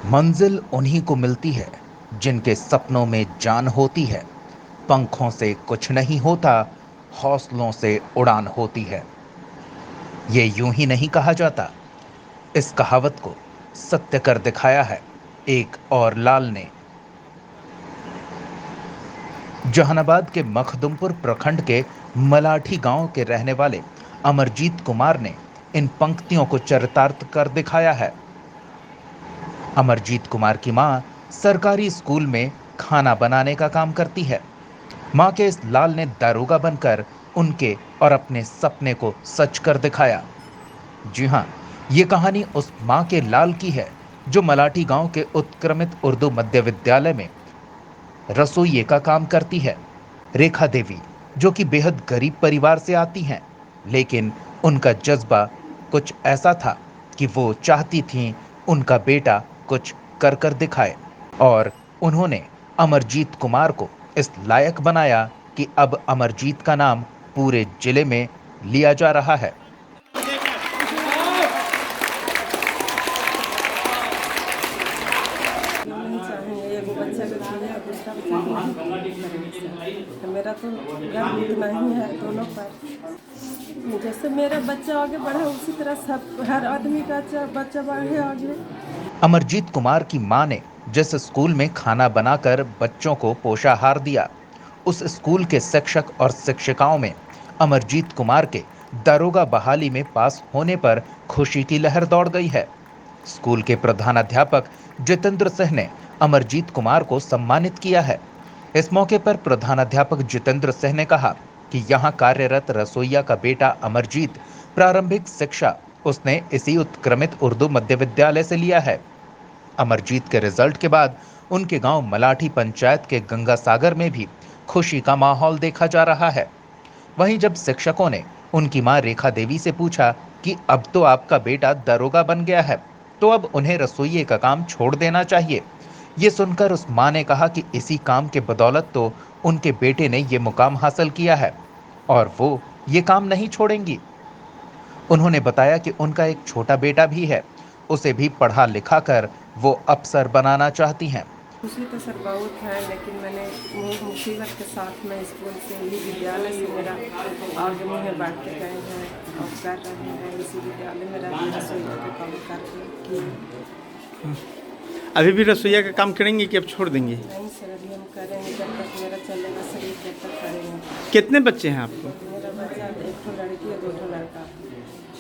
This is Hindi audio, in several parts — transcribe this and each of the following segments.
मंजिल उन्हीं को मिलती है जिनके सपनों में जान होती है। पंखों से कुछ नहीं होता, हौसलों से उड़ान होती है। ये यूं ही नहीं कहा जाता। इस कहावत को सत्य कर दिखाया है एक और लाल ने। जहानाबाद के मखदुमपुर प्रखंड के मलाठी गांव के रहने वाले अमरजीत कुमार ने इन पंक्तियों को चरितार्थ कर दिखाया है। अमरजीत कुमार की मां सरकारी स्कूल में खाना बनाने का काम करती है। मां के इस लाल ने दारोगा बनकर उनके और अपने सपने को सच कर दिखाया। जी हां, ये कहानी उस मां के लाल की है जो मलाठी गांव के उत्क्रमित उर्दू मध्य विद्यालय में रसोइये का काम करती है। रेखा देवी, जो कि बेहद गरीब परिवार से आती हैं, लेकिन उनका जज्बा कुछ ऐसा था कि वो चाहती थीं उनका बेटा कुछ कर कर दिखाए, और उन्होंने अमरजीत कुमार को इस लायक बनाया कि अब अमरजीत का नाम पूरे जिले में लिया जा रहा है। नहीं चाहेंगे एगो बच्चा के लिए और दूसरा बच्चा के नहीं। तो मेरा तो गर्व इतना ही है दोनों पर। जैसे मेरा बच्चा आगे बढ़ा उसी तरह सब हर आदमी का बच्चा बढ़े आगे। अमरजीत कुमार की मां ने जिस स्कूल में खाना बनाकर बच्चों को पोषाहार दिया, उस स्कूल के शिक्षक और शिक्षिकाओं में अमरजीत कुमार के दारोगा बहाली में पास होने पर खुशी की लहर दौड़ गई है। स्कूल के प्रधानाध्यापक जितेंद्र सिंह ने अमरजीत कुमार को सम्मानित किया है। इस मौके पर प्रधानाध्यापक जितेंद्र सिंह ने कहा कि यहाँ कार्यरत रसोइया का बेटा अमरजीत प्रारंभिक शिक्षा उसने इसी उत्क्रमित उर्दू मध्य विद्यालय से लिया है। अमरजीत के रिजल्ट के बाद उनके गांव मलाठी पंचायत के गंगा सागर में भी खुशी का माहौल देखा जा रहा है। वहीं जब शिक्षकों ने उनकी मां रेखा देवी से पूछा कि अब तो आपका बेटा दरोगा बन गया है, तो अब उन्हें रसोइये का काम छोड़ देना चाहिए, ये सुनकर उस मां ने कहा कि इसी काम के बदौलत तो उनके बेटे ने ये मुकाम हासिल किया है और वो ये काम नहीं छोड़ेंगी। उन्होंने बताया कि उनका एक छोटा बेटा भी है, उसे भी पढ़ा लिखा कर वो अफसर बनाना चाहती हैं। खुशी तो सर बहुत है, लेकिन मैंने मुसीबत के साथ में स्कूल से ही विद्यालय से मेरा आगे मुझे बढ़ के गए हैं और कर रहे हैं। इसी विद्यालय में रह के रसोई का काम करके। अभी भी रसोइया का काम करेंगे कि अब छोड़ देंगे? नहीं सर, अभी हम करेंगे जब तक मेरा चलेगा शरीर तब तक करेंगे। कितने बच्चे हैं आपको? मेरा बच्चा एक ठो लड़की और दो ठो लड़का।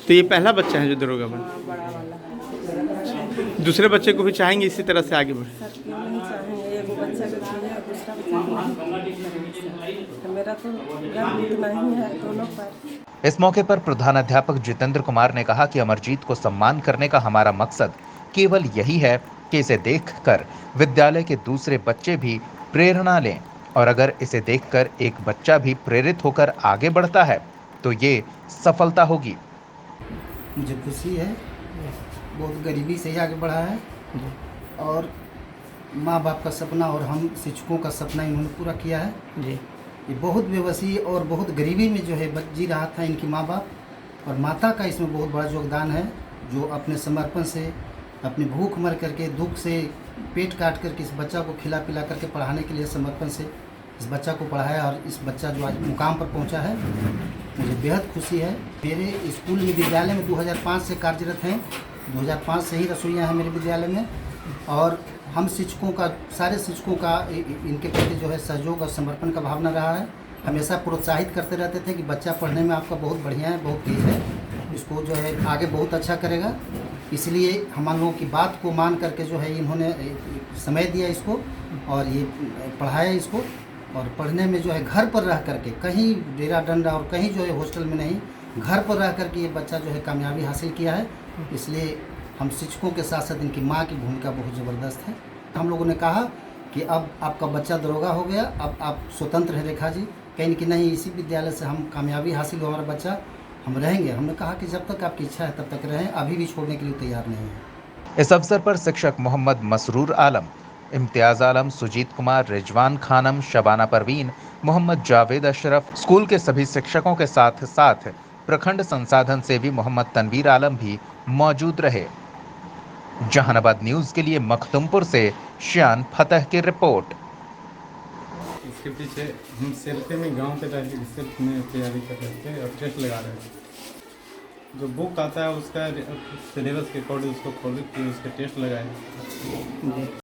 तो ये पहला बच्चा है जो दरोगा बन? हाँ, बड़ा वाला है मेरा बच्चा। दूसरे बच्चे को भी चाहेंगे इसी तरह से आगे बढ़े? सर क्यों नहीं चाहेंगे, एगो बच्चा के लिए और दूसरा बच्चा के नहीं। तो मेरा तो गर्व इतना ही है दोनों पर। इस मौके पर प्रधानाध्यापक जितेंद्र कुमार ने कहा कि अमरजीत को सम्मान करने का हमारा मकसद केवल यही है कि इसे देखकर विद्यालय के दूसरे बच्चे भी प्रेरणा लें, और अगर इसे देखकर एक बच्चा भी प्रेरित होकर आगे बढ़ता है तो ये सफलता होगी। मुझे खुशी है, बहुत गरीबी से ही आगे बढ़ा है और माँ बाप का सपना और हम शिक्षकों का सपना इन्होंने पूरा किया है जी। ये बहुत बेबसी और बहुत गरीबी में जो है जी रहा था इनकी माँ बाप, और माता का इसमें बहुत बड़ा योगदान है, जो अपने समर्पण से अपनी भूख मर करके दुख से पेट काट करके इस बच्चा को खिला पिला करके पढ़ाने के लिए समर्पण से इस बच्चा को पढ़ाया, और इस बच्चा जो आज मुकाम पर पहुंचा है, मुझे बेहद खुशी है। मेरे स्कूल में विद्यालय में 2005 से कार्यरत हैं, 2005 से ही रसोइयाँ हैं मेरे विद्यालय में, और हम शिक्षकों का, सारे शिक्षकों का इनके प्रति जो है सहयोग और समर्पण का भावना रहा है। हमेशा प्रोत्साहित करते रहते थे कि बच्चा पढ़ने में आपका बहुत बढ़िया है, बहुत तेज है, इसको जो है आगे बहुत अच्छा करेगा। इसलिए हम लोगों की बात को मान करके जो है इन्होंने समय दिया इसको और ये पढ़ाया इसको, और पढ़ने में जो है घर पर रह करके, कहीं डेरा डंडा और कहीं जो है हॉस्टल में नहीं, घर पर रह करके ये बच्चा जो है कामयाबी हासिल किया है। इसलिए हम शिक्षकों के साथ साथ इनकी माँ की भूमिका बहुत ज़बरदस्त है। हम लोगों ने कहा कि अब आपका बच्चा दरोगा हो गया, अब आप स्वतंत्र हैं रेखा जी, कहीं कि नहीं इसी विद्यालय से हम कामयाबी हासिल हो, हमारा बच्चा हम रहेंगे। हमने कहा कि जब तक आपकी इच्छा है तब तक रहें, अभी भी छोड़ने के लिए तैयार नहीं है। इस अवसर पर शिक्षक मोहम्मद मसरूर आलम, इम्तियाज आलम, सुजीत कुमार, रिजवान खानम, शबाना परवीन, मोहम्मद जावेद अशरफ, स्कूल के सभी शिक्षकों के साथ साथ प्रखंड संसाधन सेवी मोहम्मद तनवीर आलम भी मौजूद रहे। जहानाबाद न्यूज के लिए मखदुमपुर से श्यान फतह की रिपोर्ट। इसके पीछे हम सेल्फी में गांव के तहत सेल्फ में तैयारी कर रहे थे और टेस्ट लगा रहे थे। जो बुक आता है उसका सिलेबस के अकॉर्डिंग उसको फॉलो किए, उसके टेस्ट लगाए।